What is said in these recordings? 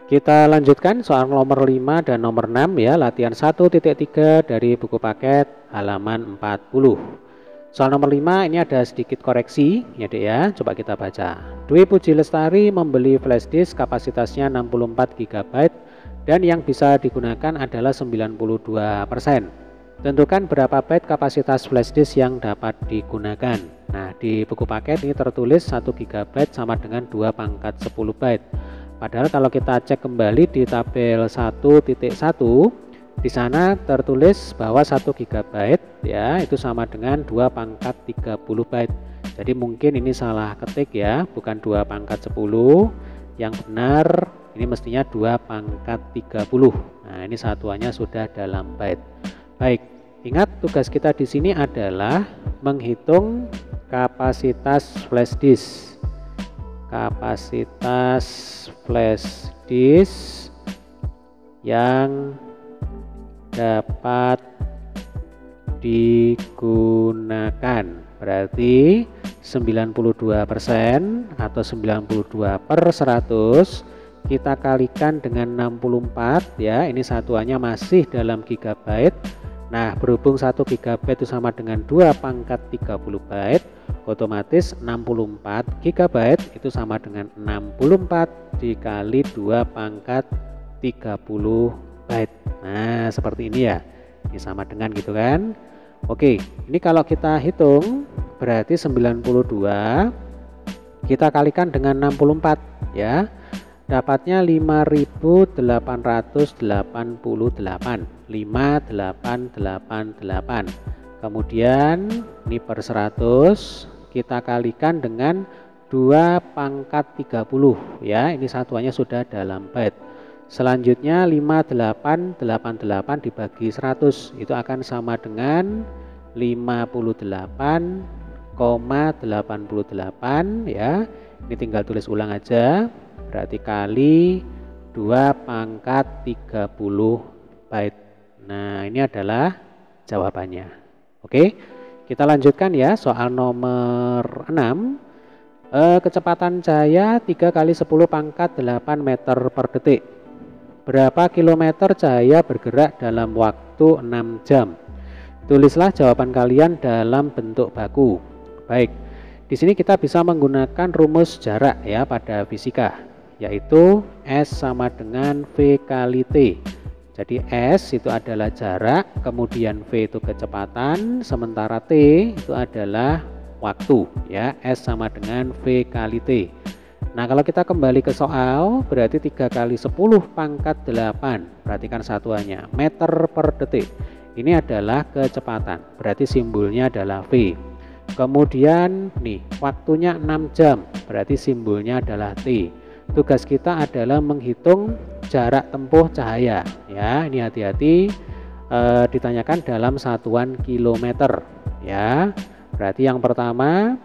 Kita lanjutkan soal nomor 5 dan nomor 6 ya, latihan 1.3 dari buku paket halaman 40. Soal nomor 5 ini ada sedikit koreksi ya Dek ya, coba kita baca. Dwi Puji Lestari membeli flash disk kapasitasnya 64 GB dan yang bisa digunakan adalah 92%. Tentukan berapa byte kapasitas flash disk yang dapat digunakan. Nah, di buku paket ini tertulis 1 GB sama dengan 2 pangkat 10 byte. Padahal kalau kita cek kembali di tabel 1.1, di sana tertulis bahwa 1 GB ya itu sama dengan 2 pangkat 30 byte. Jadi mungkin ini salah ketik ya, bukan 2 pangkat 10. Yang benar ini mestinya 2 pangkat 30. Nah, ini satuannya sudah dalam byte. Baik, ingat tugas kita di sini adalah menghitung kapasitas flash disk. Kapasitas flash disk yang dapat digunakan berarti 92% atau 92/100 kita kalikan dengan 64 ya, ini satuannya masih dalam gigabyte. Nah, berhubung 1 GB itu sama dengan 2 pangkat 30 byte, otomatis 64 GB itu sama dengan 64 dikali 2 pangkat 30 byte. Nah, seperti ini ya. Ini sama dengan gitu kan. Oke, ini kalau kita hitung berarti 92 kita kalikan dengan 64 ya. Dapatnya 5888. 5888. Kemudian ini per 100 kita kalikan dengan 2 pangkat 30 ya, ini satuannya sudah dalam byte. Selanjutnya 5888 dibagi 100 itu akan sama dengan 58,88 ya. Ini tinggal tulis ulang aja, berarti kali 2 pangkat 30 byte. Nah, ini adalah jawabannya. Oke, kita lanjutkan ya soal nomor 6. Kecepatan cahaya 3 kali 10 pangkat 8 meter per detik. Berapa kilometer cahaya bergerak dalam waktu 6 jam? Tulislah jawaban kalian dalam bentuk baku. Baik, di sini kita bisa menggunakan rumus jarak ya pada fisika, yaitu S sama dengan V kali T. Jadi S itu adalah jarak, kemudian V itu kecepatan, sementara T itu adalah waktu ya. S sama dengan V kali T. Nah, kalau kita kembali ke soal, berarti 3 kali 10 pangkat 8. Perhatikan satuannya, meter per detik. Ini adalah kecepatan, berarti simbolnya adalah V. Kemudian nih, waktunya 6 jam, berarti simbolnya adalah T. Tugas kita adalah menghitung jarak tempuh cahaya ya. Ini hati-hati ditanyakan dalam satuan kilometer ya. Berarti yang pertama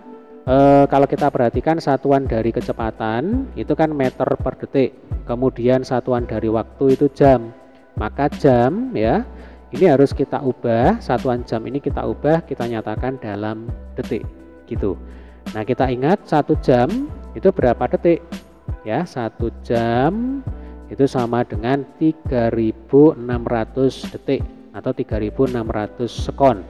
kalau kita perhatikan satuan dari kecepatan itu kan meter per detik, kemudian satuan dari waktu itu jam, maka jam ya ini harus kita ubah, satuan jam ini kita ubah, kita nyatakan dalam detik gitu. Nah, kita ingat 1 jam itu berapa detik ya. 1 jam itu sama dengan 3600 detik atau 3600 sekon.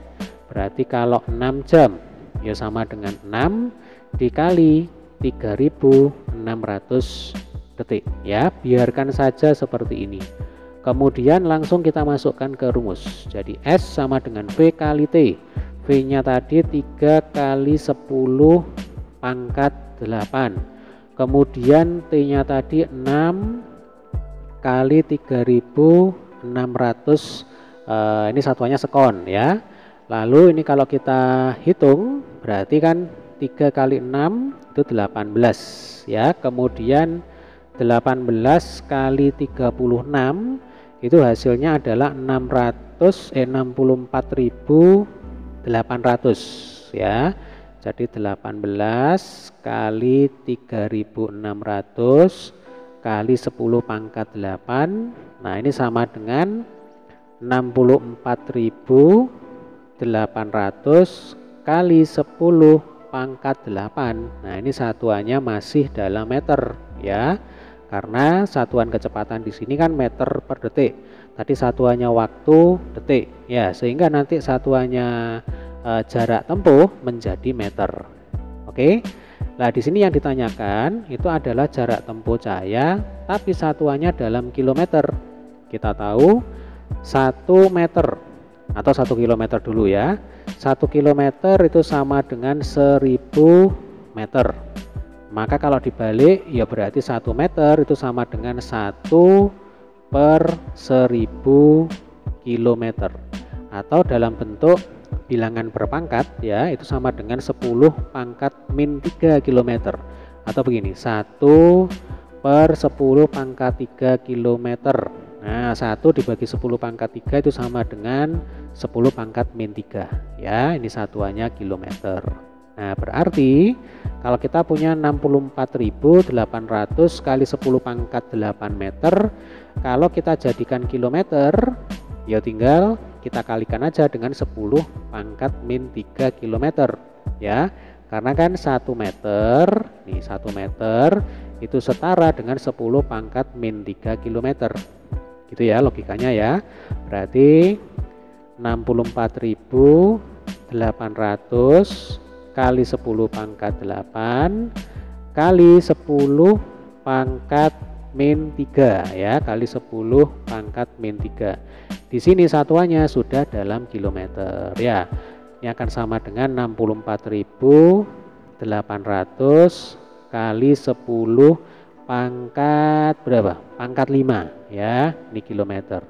Berarti kalau 6 jam ya sama dengan 6 dikali 3600 detik ya. Biarkan saja seperti ini. Kemudian langsung kita masukkan ke rumus. Jadi S sama dengan V kali T. V nya tadi 3 kali 10 pangkat 8. Kemudian T nya tadi 6 kali 3600, ini satuannya sekon ya. Lalu ini kalau kita hitung berarti kan 3 kali 6 itu 18 ya. Kemudian 18 kali 36 itu hasilnya adalah 64.800 ya. Jadi 18 kali 3600 kali 10 pangkat 8. Nah, ini sama dengan 64.800 kali 10 pangkat 8. Nah, ini satuannya masih dalam meter ya. Karena satuan kecepatan di sini kan meter per detik. Tadi satuannya waktu detik. Ya, sehingga nanti satuannya jarak tempuh menjadi meter. Oke. Nah, di sini yang ditanyakan itu adalah jarak tempuh cahaya, tapi satuannya dalam kilometer. Kita tahu 1 meter atau 1 kilometer dulu ya. 1 kilometer itu sama dengan 1000 meter. Maka kalau dibalik ya berarti 1 meter itu sama dengan 1 per 1000 kilometer. Atau dalam bentuk bilangan berpangkat ya, itu sama dengan 10 pangkat min 3 km. Atau begini, 1 per 10 pangkat 3 km. Nah, 1 dibagi 10 pangkat 3 itu sama dengan 10 pangkat min 3 ya, ini satuannya kilometer. Nah, berarti kalau kita punya 64.800 kali 10 pangkat 8 meter, kalau kita jadikan kilometer ya tinggal kita kalikan aja dengan 10 pangkat min 3 km ya, karena kan 1 meter nih, 1 meter itu setara dengan 10 pangkat min 3 km gitu ya logikanya ya. Berarti 64.800 kali 10 pangkat 8 kali 10 pangkat min 3 ya, kali 10 pangkat min 3. Di sini satuannya sudah dalam kilometer ya. Ini akan sama dengan 64.800 kali 10 pangkat berapa? Pangkat 5 ya, ini kilometer.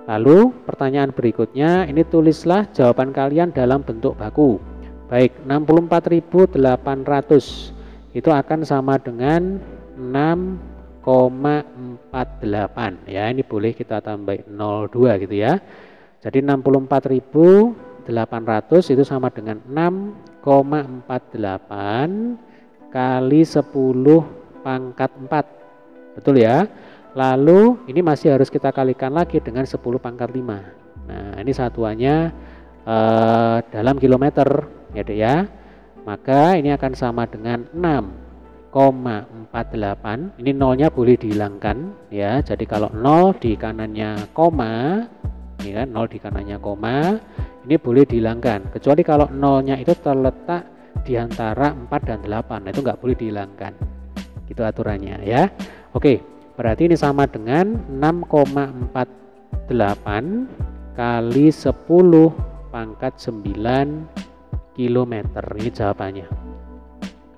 Lalu pertanyaan berikutnya, ini tulislah jawaban kalian dalam bentuk baku. Baik, 64.800 itu akan sama dengan 6,48 ya, ini boleh kita tambah 02 gitu ya. Jadi 64.800 itu sama dengan 6,48 kali 10 pangkat 4, betul ya. Lalu ini masih harus kita kalikan lagi dengan 10 pangkat 5. Nah, ini satuannya dalam kilometer ya dek ya. Maka ini akan sama dengan 6,48. Ini nolnya boleh dihilangkan ya. Jadi kalau 0 di kanannya koma, ini kan 0 di kanannya koma, ini boleh dihilangkan. Kecuali kalau nolnya itu terletak di antara 4 dan 8. Nah, itu nggak boleh dihilangkan. Gitu aturannya ya. Oke, berarti ini sama dengan 6,48 kali 10 pangkat 9 km. Ini jawabannya.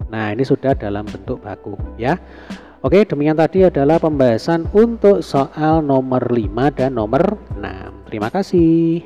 Nah, ini sudah dalam bentuk baku ya. Oke, demikian tadi adalah pembahasan untuk soal nomor 5 dan nomor 6. Terima kasih.